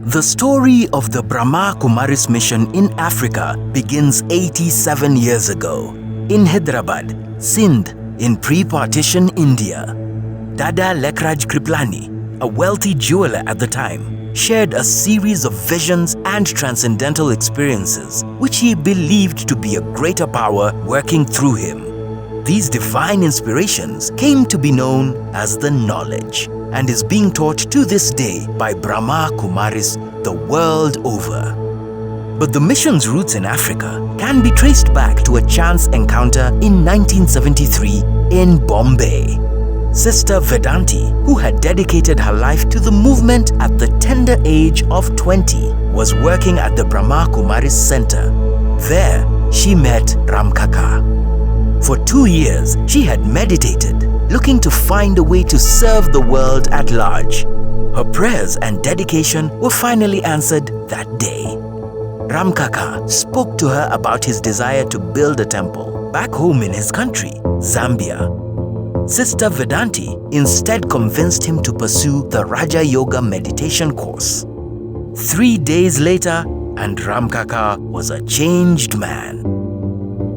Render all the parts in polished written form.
The story of the Brahma Kumaris mission in Africa begins 87 years ago in Hyderabad, Sindh, in pre-partition India. Dada Lekraj Kriplani, a wealthy jeweler at the time, shared a series of visions and transcendental experiences which he believed to be a greater power working through him. These divine inspirations came to be known as the knowledge and is being taught to this day by Brahma Kumaris the world over. But the mission's roots in Africa can be traced back to a chance encounter in 1973 in Bombay. Sister Vedanti, who had dedicated her life to the movement at the tender age of 20, was working at the Brahma Kumaris Center. There, she met Ramkaka. For 2 years, she had meditated, looking to find a way to serve the world at large. Her prayers and dedication were finally answered that day. Ramkaka spoke to her about his desire to build a temple back home in his country, Zambia. Sister Vedanti instead convinced him to pursue the Raja Yoga meditation course. 3 days later, and Ramkaka was a changed man.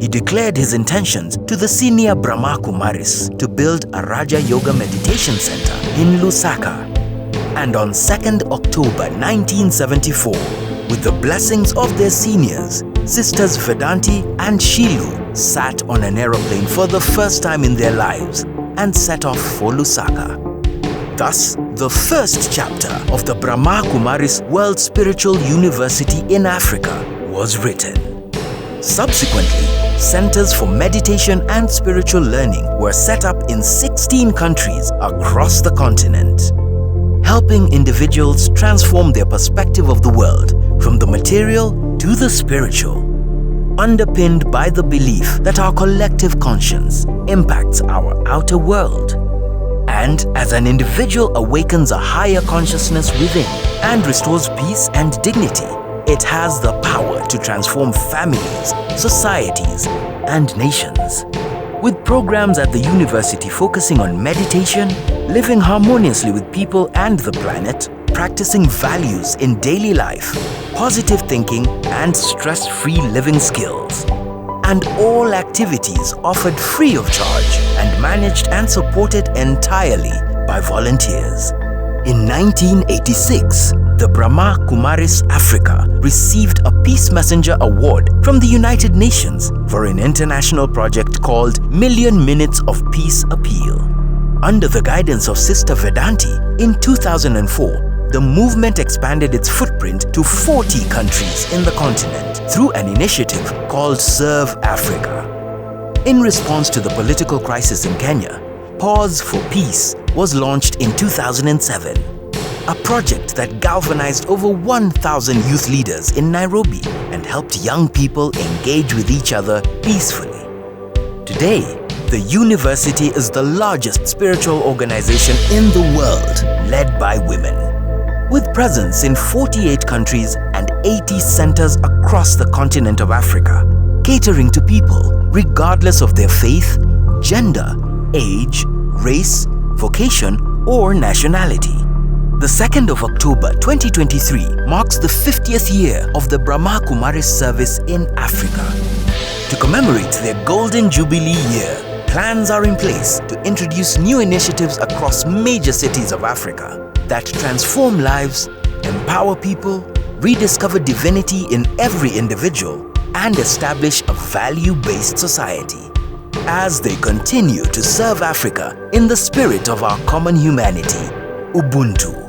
He declared his intentions to the senior Brahma Kumaris to build a Raja Yoga meditation center in Lusaka. And on 2nd October 1974, with the blessings of their seniors, Sisters Vedanti and Shilu sat on an aeroplane for the first time in their lives and set off for Lusaka. Thus, the first chapter of the Brahma Kumaris World Spiritual University in Africa was written. Subsequently, centers for meditation and spiritual learning were set up in 16 countries across the continent, helping individuals transform their perspective of the world from the material to the spiritual, underpinned by the belief that our collective conscience impacts our outer world. And as an individual awakens a higher consciousness within and restores peace and dignity, it has the power to transform families, societies, and nations. With programs at the university focusing on meditation, living harmoniously with people and the planet, practicing values in daily life, positive thinking, and stress-free living skills. And all activities offered free of charge and managed and supported entirely by volunteers. In 1986, the Brahma Kumaris Africa received a Peace Messenger Award from the United Nations for an international project called Million Minutes of Peace Appeal. Under the guidance of Sister Vedanti, in 2004, the movement expanded its footprint to 40 countries in the continent through an initiative called Serve Africa. In response to the political crisis in Kenya, Pause for Peace was launched in 2007, a project that galvanized over 1,000 youth leaders in Nairobi and helped young people engage with each other peacefully. Today, the university is the largest spiritual organization in the world led by women, with presence in 48 countries and 80 centers across the continent of Africa, catering to people regardless of their faith, gender, age, race, vocation, or nationality. The 2nd of October 2023 marks the 50th year of the Brahma Kumaris service in Africa. To commemorate their Golden Jubilee year, plans are in place to introduce new initiatives across major cities of Africa that transform lives, empower people, rediscover divinity in every individual, and establish a value-based society. As they continue to serve Africa in the spirit of our common humanity, Ubuntu.